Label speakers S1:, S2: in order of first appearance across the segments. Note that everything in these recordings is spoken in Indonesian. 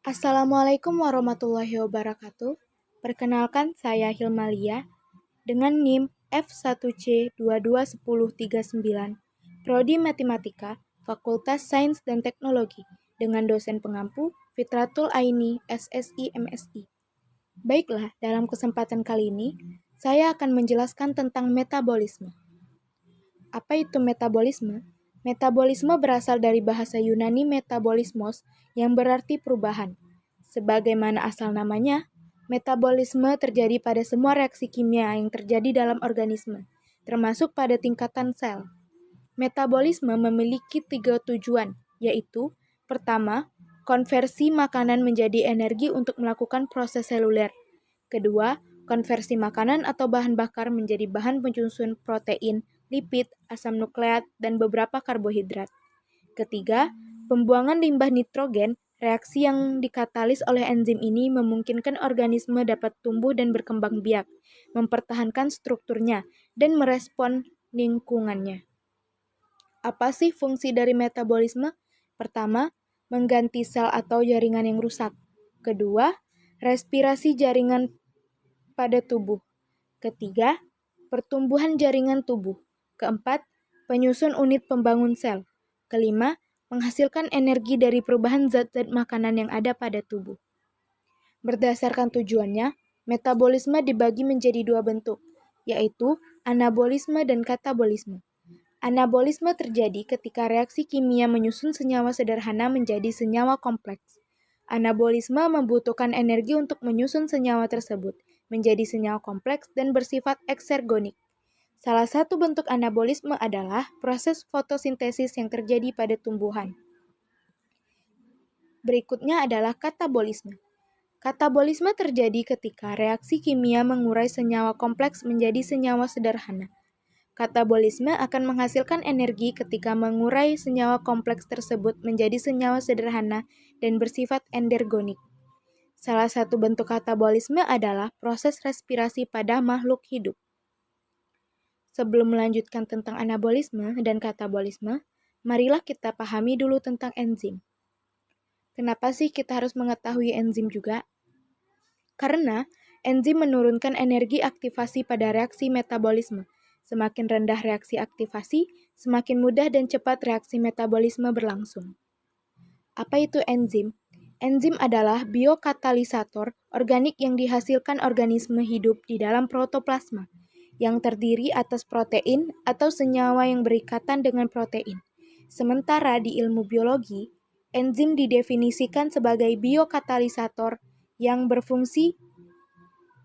S1: Assalamualaikum warahmatullahi wabarakatuh. Perkenalkan, saya Hilmalia dengan NIM F1C221039, Prodi Matematika, Fakultas Sains dan Teknologi, dengan dosen pengampu Fitratul Aini, SSI MSI. Baiklah, dalam kesempatan kali ini, saya akan menjelaskan tentang metabolisme. Apa itu metabolisme? Metabolisme berasal dari bahasa Yunani metabolismos yang berarti perubahan. Sebagaimana asal namanya, metabolisme terjadi pada semua reaksi kimia yang terjadi dalam organisme, termasuk pada tingkatan sel. Metabolisme memiliki 3 tujuan, yaitu: pertama, konversi makanan menjadi energi untuk melakukan proses seluler. Kedua, konversi makanan atau bahan bakar menjadi bahan penyusun protein, lipid, asam nukleat, dan beberapa karbohidrat. Ketiga, pembuangan limbah nitrogen. Reaksi yang dikatalis oleh enzim ini memungkinkan organisme dapat tumbuh dan berkembang biak, mempertahankan strukturnya, dan merespon lingkungannya. Apa sih fungsi dari metabolisme? Pertama, mengganti sel atau jaringan yang rusak. Kedua, respirasi jaringan pada tubuh. Ketiga, pertumbuhan jaringan tubuh. Keempat, penyusun unit pembangun sel. Kelima, menghasilkan energi dari perubahan zat-zat makanan yang ada pada tubuh. Berdasarkan tujuannya, metabolisme dibagi menjadi 2 bentuk, yaitu anabolisme dan katabolisme. Anabolisme terjadi ketika reaksi kimia menyusun senyawa sederhana menjadi senyawa kompleks. Anabolisme membutuhkan energi untuk menyusun senyawa tersebut menjadi senyawa kompleks dan bersifat eksergonik. Salah satu bentuk anabolisme adalah proses fotosintesis yang terjadi pada tumbuhan. Berikutnya adalah katabolisme. Katabolisme terjadi ketika reaksi kimia mengurai senyawa kompleks menjadi senyawa sederhana. Katabolisme akan menghasilkan energi ketika mengurai senyawa kompleks tersebut menjadi senyawa sederhana dan bersifat endergonik. Salah satu bentuk katabolisme adalah proses respirasi pada makhluk hidup. Sebelum melanjutkan tentang anabolisme dan katabolisme, marilah kita pahami dulu tentang enzim. Kenapa sih kita harus mengetahui enzim juga? Karena enzim menurunkan energi aktivasi pada reaksi metabolisme. Semakin rendah reaksi aktivasi, semakin mudah dan cepat reaksi metabolisme berlangsung. Apa itu enzim? Enzim adalah biokatalisator organik yang dihasilkan organisme hidup di dalam protoplasma, yang terdiri atas protein atau senyawa yang berikatan dengan protein. Sementara di ilmu biologi, enzim didefinisikan sebagai biokatalisator yang berfungsi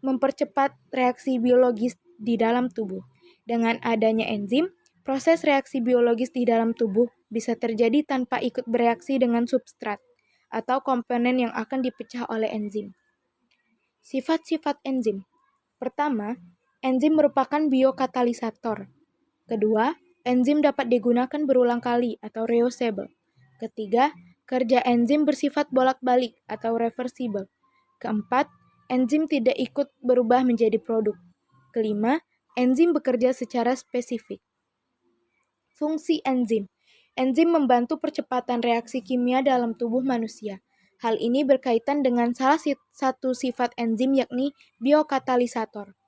S1: mempercepat reaksi biologis di dalam tubuh. Dengan adanya enzim, proses reaksi biologis di dalam tubuh bisa terjadi tanpa ikut bereaksi dengan substrat atau komponen yang akan dipecah oleh enzim. Sifat-sifat enzim. Pertama, enzim merupakan biokatalisator. Kedua, enzim dapat digunakan berulang kali atau reusable. Ketiga, kerja enzim bersifat bolak-balik atau reversible. Keempat, enzim tidak ikut berubah menjadi produk. Kelima, enzim bekerja secara spesifik. Fungsi enzim. Enzim membantu percepatan reaksi kimia dalam tubuh manusia. Hal ini berkaitan dengan salah satu sifat enzim yakni biokatalisator.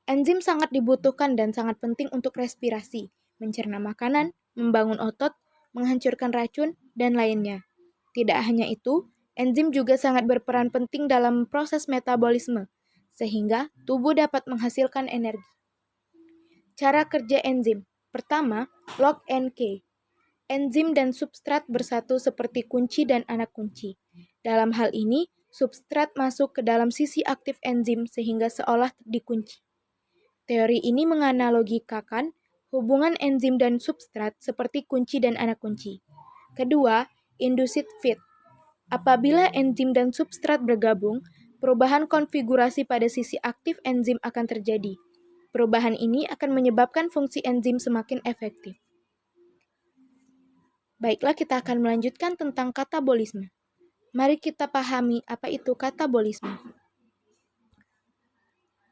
S1: Enzim sangat dibutuhkan dan sangat penting untuk respirasi, mencerna makanan, membangun otot, menghancurkan racun, dan lainnya. Tidak hanya itu, enzim juga sangat berperan penting dalam proses metabolisme, sehingga tubuh dapat menghasilkan energi. Cara kerja enzim. Pertama, lock and key. Enzim dan substrat bersatu seperti kunci dan anak kunci. Dalam hal ini, substrat masuk ke dalam sisi aktif enzim sehingga seolah dikunci. Teori ini menganalogikakan hubungan enzim dan substrat seperti kunci dan anak kunci. Kedua, induced fit. Apabila enzim dan substrat bergabung, perubahan konfigurasi pada sisi aktif enzim akan terjadi. Perubahan ini akan menyebabkan fungsi enzim semakin efektif. Baiklah, kita akan melanjutkan tentang katabolisme. Mari kita pahami apa itu katabolisme.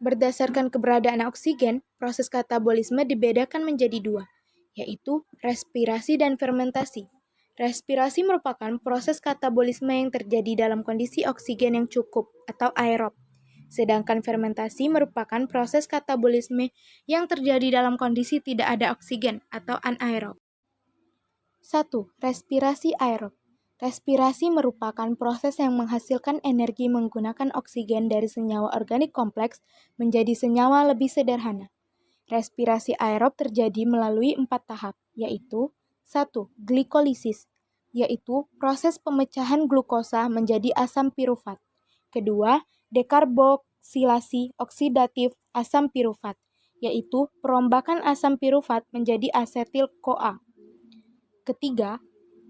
S1: Berdasarkan keberadaan oksigen, proses katabolisme dibedakan menjadi 2, yaitu respirasi dan fermentasi. Respirasi merupakan proses katabolisme yang terjadi dalam kondisi oksigen yang cukup atau aerob. Sedangkan fermentasi merupakan proses katabolisme yang terjadi dalam kondisi tidak ada oksigen atau anaerob. 1. Respirasi aerob. Respirasi merupakan proses yang menghasilkan energi menggunakan oksigen dari senyawa organik kompleks menjadi senyawa lebih sederhana. Respirasi aerob terjadi melalui 4 tahap, yaitu 1. Glikolisis, yaitu proses pemecahan glukosa menjadi asam pirufat. Kedua, dekarboksilasi oksidatif asam pirufat, yaitu perombakan asam pirufat menjadi asetil-CoA. Ketiga,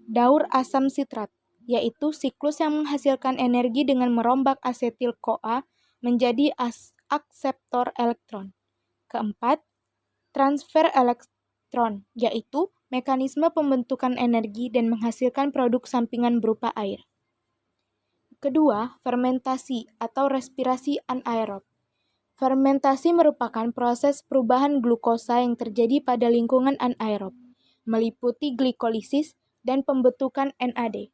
S1: daur asam sitrat, yaitu siklus yang menghasilkan energi dengan merombak asetil-CoA menjadi akseptor elektron. Keempat, transfer elektron, yaitu mekanisme pembentukan energi dan menghasilkan produk sampingan berupa air. Kedua, fermentasi atau respirasi anaerob. Fermentasi merupakan proses perubahan glukosa yang terjadi pada lingkungan anaerob, meliputi glikolisis dan pembentukan NAD.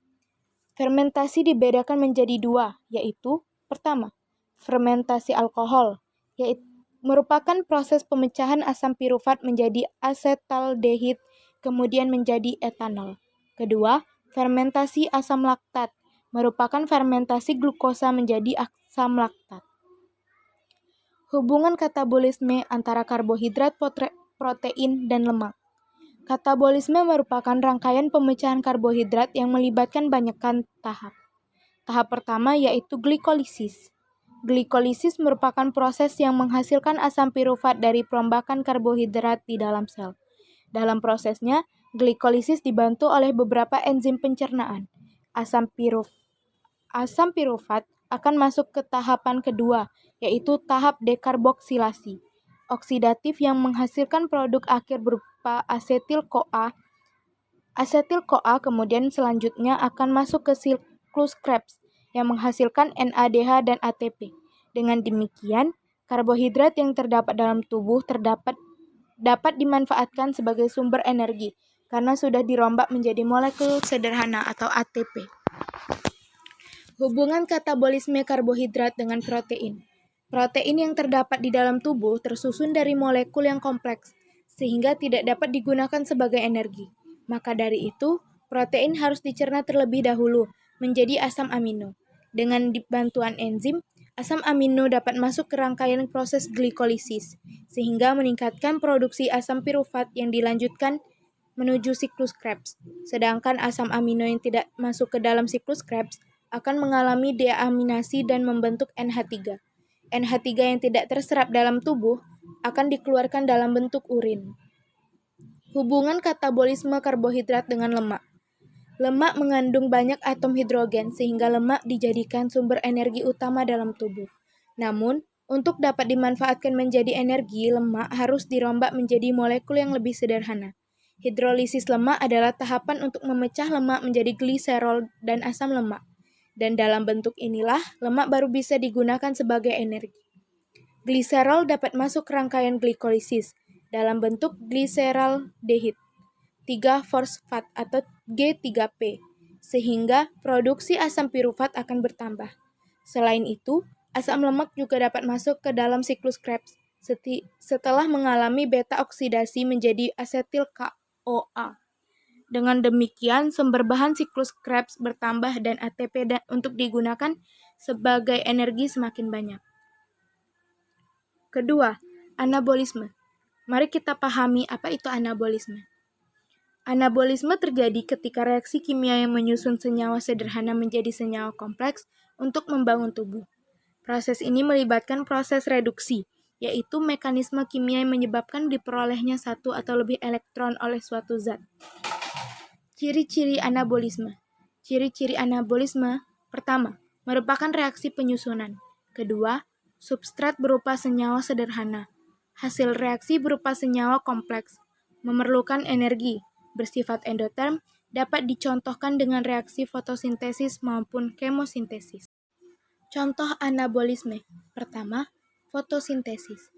S1: Fermentasi dibedakan menjadi dua, yaitu pertama, fermentasi alkohol, yaitu merupakan proses pemecahan asam pirufat menjadi asetaldehid, kemudian menjadi etanol. Kedua, fermentasi asam laktat, merupakan fermentasi glukosa menjadi asam laktat. Hubungan katabolisme antara karbohidrat, protein, dan lemak. Katabolisme merupakan rangkaian pemecahan karbohidrat yang melibatkan banyakan tahap. Tahap pertama yaitu glikolisis. Glikolisis merupakan proses yang menghasilkan asam pirufat dari perombakan karbohidrat di dalam sel. Dalam prosesnya, glikolisis dibantu oleh beberapa enzim pencernaan. Asam pirufat akan masuk ke tahapan kedua, yaitu tahap dekarboksilasi oksidatif yang menghasilkan produk akhir berupa asetil-CoA. Asetil-CoA kemudian selanjutnya akan masuk ke siklus Krebs yang menghasilkan NADH dan ATP. Dengan demikian, karbohidrat yang terdapat dalam tubuh dapat dimanfaatkan sebagai sumber energi karena sudah dirombak menjadi molekul sederhana atau ATP. Hubungan katabolisme karbohidrat dengan protein. Protein yang terdapat di dalam tubuh tersusun dari molekul yang kompleks, sehingga tidak dapat digunakan sebagai energi. Maka dari itu, protein harus dicerna terlebih dahulu menjadi asam amino. Dengan bantuan enzim, asam amino dapat masuk ke rangkaian proses glikolisis, sehingga meningkatkan produksi asam pirufat yang dilanjutkan menuju siklus Krebs. Sedangkan asam amino yang tidak masuk ke dalam siklus Krebs akan mengalami deaminasi dan membentuk NH3. NH3 yang tidak terserap dalam tubuh akan dikeluarkan dalam bentuk urin. Hubungan katabolisme karbohidrat dengan lemak. Lemak mengandung banyak atom hidrogen sehingga lemak dijadikan sumber energi utama dalam tubuh. Namun, untuk dapat dimanfaatkan menjadi energi, lemak harus dirombak menjadi molekul yang lebih sederhana. Hidrolisis lemak adalah tahapan untuk memecah lemak menjadi gliserol dan asam lemak. Dan dalam bentuk inilah, lemak baru bisa digunakan sebagai energi. Gliserol dapat masuk rangkaian glikolisis dalam bentuk gliseraldehid 3-fosfat atau G3P, sehingga produksi asam pirufat akan bertambah. Selain itu, asam lemak juga dapat masuk ke dalam siklus Krebs setelah mengalami beta oksidasi menjadi asetil-CoA. Dengan demikian, sumber bahan siklus Krebs bertambah dan ATP untuk digunakan sebagai energi semakin banyak. Kedua, anabolisme. Mari kita pahami apa itu anabolisme. Anabolisme terjadi ketika reaksi kimia yang menyusun senyawa sederhana menjadi senyawa kompleks untuk membangun tubuh. Proses ini melibatkan proses reduksi, yaitu mekanisme kimia yang menyebabkan diperolehnya satu atau lebih elektron oleh suatu zat. Ciri-ciri anabolisme. Ciri-ciri anabolisme, pertama, merupakan reaksi penyusunan. Kedua, substrat berupa senyawa sederhana. Hasil reaksi berupa senyawa kompleks, memerlukan energi, bersifat endoterm, dapat dicontohkan dengan reaksi fotosintesis maupun kemosintesis. Contoh anabolisme. Pertama, fotosintesis.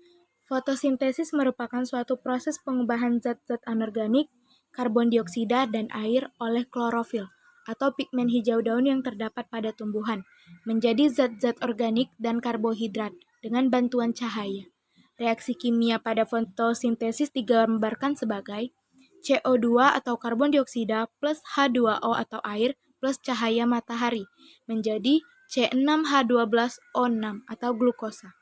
S1: Fotosintesis merupakan suatu proses pengubahan zat-zat anorganik karbon dioksida, dan air oleh klorofil atau pigmen hijau daun yang terdapat pada tumbuhan, menjadi zat-zat organik dan karbohidrat dengan bantuan cahaya. Reaksi kimia pada fotosintesis digambarkan sebagai CO2 atau karbon dioksida plus H2O atau air plus cahaya matahari menjadi C6H12O6 atau glukosa.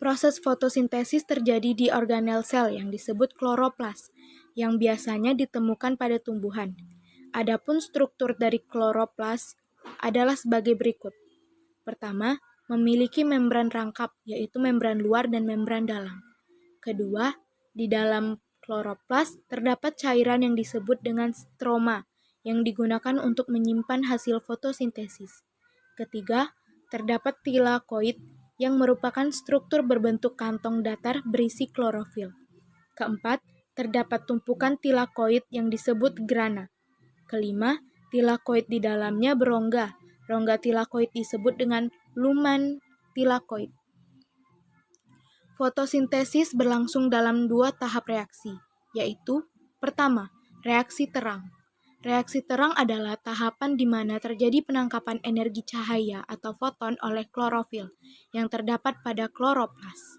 S1: Proses fotosintesis terjadi di organel sel yang disebut kloroplas, yang biasanya ditemukan pada tumbuhan. Adapun struktur dari kloroplas adalah sebagai berikut. Pertama, memiliki membran rangkap, yaitu membran luar dan membran dalam. Kedua, di dalam kloroplas terdapat cairan yang disebut dengan stroma, yang digunakan untuk menyimpan hasil fotosintesis. Ketiga, terdapat tilakoid, yang merupakan struktur berbentuk kantong datar berisi klorofil. Keempat, terdapat tumpukan tilakoid yang disebut grana. Kelima, tilakoid di dalamnya berongga. Rongga tilakoid disebut dengan lumen tilakoid. Fotosintesis berlangsung dalam 2 tahap reaksi, yaitu pertama, reaksi terang. Reaksi terang adalah tahapan di mana terjadi penangkapan energi cahaya atau foton oleh klorofil yang terdapat pada kloroplas.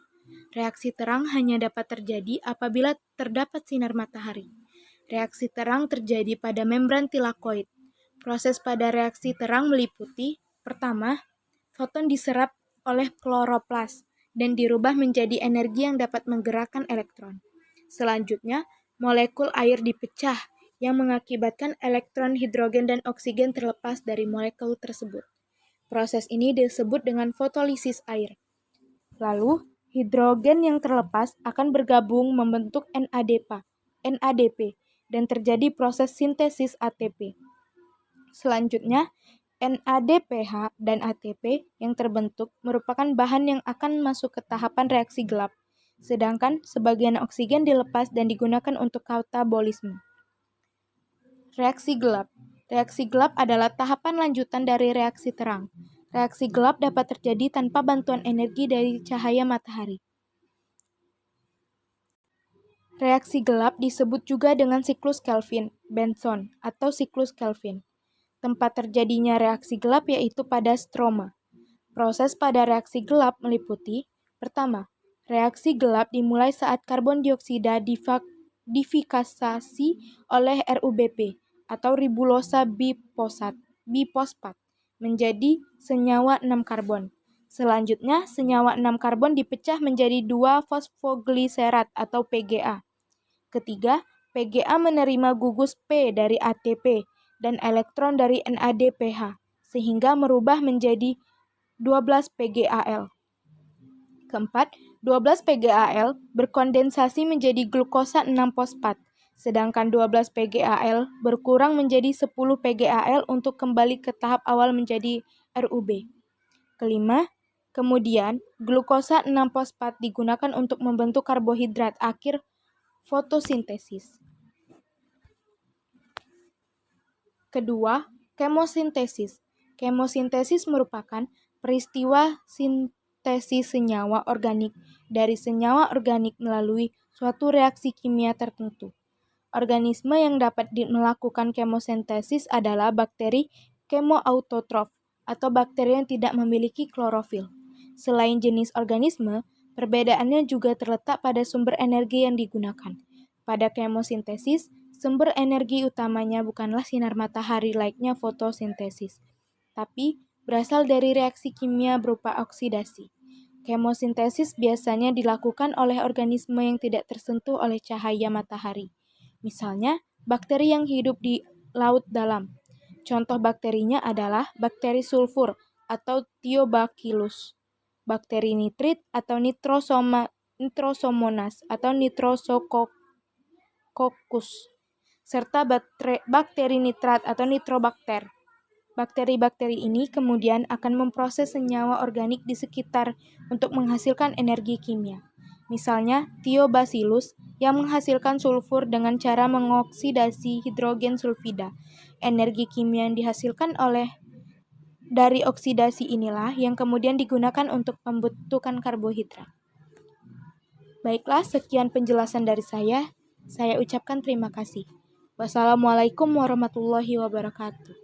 S1: Reaksi terang hanya dapat terjadi apabila terdapat sinar matahari. Reaksi terang terjadi pada membran tilakoid. Proses pada reaksi terang meliputi, pertama, foton diserap oleh kloroplas dan dirubah menjadi energi yang dapat menggerakkan elektron. Selanjutnya, molekul air dipecah yang mengakibatkan elektron hidrogen dan oksigen terlepas dari molekul tersebut. Proses ini disebut dengan fotolisis air. Lalu, hidrogen yang terlepas akan bergabung membentuk NADP, dan terjadi proses sintesis ATP. Selanjutnya, NADPH dan ATP yang terbentuk merupakan bahan yang akan masuk ke tahapan reaksi gelap, sedangkan sebagian oksigen dilepas dan digunakan untuk katabolisme. Reaksi gelap. Reaksi gelap adalah tahapan lanjutan dari reaksi terang. Reaksi gelap dapat terjadi tanpa bantuan energi dari cahaya matahari. Reaksi gelap disebut juga dengan siklus Kelvin-Benson atau siklus Kelvin. Tempat terjadinya reaksi gelap yaitu pada stroma. Proses pada reaksi gelap meliputi, pertama, reaksi gelap dimulai saat karbon dioksida difikasasi oleh RuBP atau ribulosa bifosfat menjadi senyawa 6 karbon. Selanjutnya, senyawa 6 karbon dipecah menjadi 2 fosfogliserat atau PGA. Ketiga, PGA menerima gugus P dari ATP dan elektron dari NADPH, sehingga merubah menjadi 12 PGAL. Keempat, 12 PGAL berkondensasi menjadi glukosa 6-fosfat, sedangkan 12 PGAL berkurang menjadi 10 PGAL untuk kembali ke tahap awal menjadi RuB. Kelima, kemudian glukosa 6-fosfat digunakan untuk membentuk karbohidrat akhir fotosintesis. Kedua, kemosintesis. Kemosintesis merupakan peristiwa sintesis senyawa organik dari senyawa organik melalui suatu reaksi kimia tertentu. Organisme yang dapat melakukan kemosintesis adalah bakteri kemoautotrof atau bakteri yang tidak memiliki klorofil. Selain jenis organisme, perbedaannya juga terletak pada sumber energi yang digunakan. Pada kemosintesis, sumber energi utamanya bukanlah sinar matahari layaknya fotosintesis, tapi berasal dari reaksi kimia berupa oksidasi. Kemosintesis biasanya dilakukan oleh organisme yang tidak tersentuh oleh cahaya matahari. Misalnya, bakteri yang hidup di laut dalam. Contoh bakterinya adalah bakteri sulfur atau Thiobacillus, bakteri nitrit atau Nitrosomonas atau Nitrosococcus, serta bakteri nitrat atau Nitrobacter. Bakteri-bakteri ini kemudian akan memproses senyawa organik di sekitar untuk menghasilkan energi kimia. Misalnya, Thiobacillus yang menghasilkan sulfur dengan cara mengoksidasi hidrogen sulfida. Energi kimia yang dihasilkan dari oksidasi inilah yang kemudian digunakan untuk pembentukan karbohidrat. Baiklah, sekian penjelasan dari saya. Saya ucapkan terima kasih. Wassalamualaikum warahmatullahi wabarakatuh.